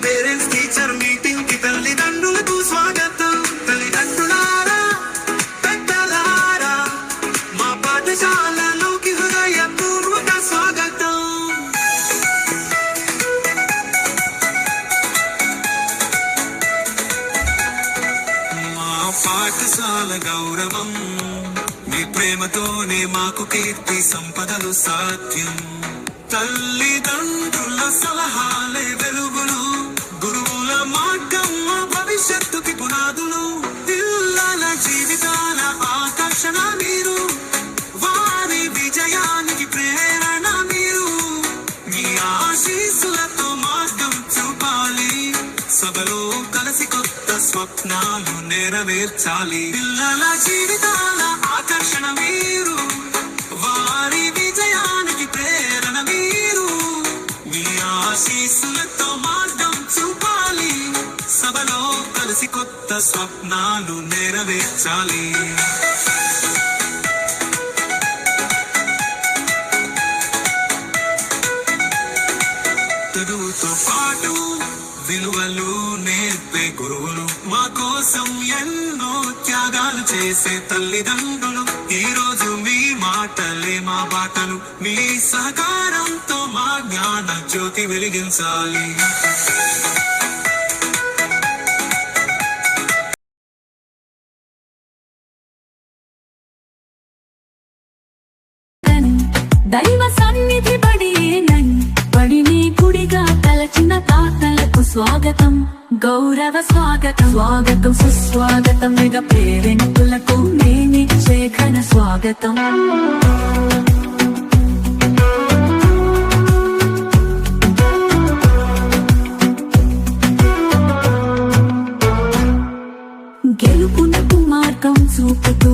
Parents teacher meeting కి తల్లిదండ్రులకు స్వాగతం. తల్లిదండ్రులారా పెద్దలారా మా పాఠశాలలోకి హృదయపూర్వక స్వాగతం. మా పాఠశాల గౌరవం మీ ప్రేమతోనే మాకు కీర్తి సంపదలు సాధ్యం. తల్లిదండ్రుల సలహాలే వెలుగులు, గురువుల మార్గం మా భవిష్యత్తుకి పునాదులు. పిల్లల జీవితాల ఆకర్షణ మీరు, వారి విజయానికి ప్రేరణ మీరు. మీ ఆశీస్సులతో మార్గం చూపాలి, సభలో కలిసి కొత్త స్వప్నాలు నెరవేర్చాలి. పిల్లల జీవితాల ఆకర్షణ మీరు, వారి విజయానికి ప్రేరణ మీరు. మీ ఆశీస్సులతో మార్గం చూపాలి, సభలో కలిసి కొత్త స్వప్నాలు నెరవేర్చాలి. చదువుతో పాటు విలువలు నేర్పే గురువులు, మా కోసం ఎన్నో త్యాగాలు చేసే తల్లిదండ్రులు. ఈ రోజు మీ మాటలే మా బాటలు, మీ సహకారంతో మా జ్ఞాన జ్యోతి వెలిగించాలి. దైవ సన్నిధి బడియేనని, బడిని గుడిగా తలచిన తాతలకు స్వాగతం, గౌరవ స్వాగతం. స్వాగతం సుస్వాగతం, మెగ పేరెంటులకు మేమిచ్చే ఘన స్వాగతం. గెలుపునకు మార్గం చూపుతూ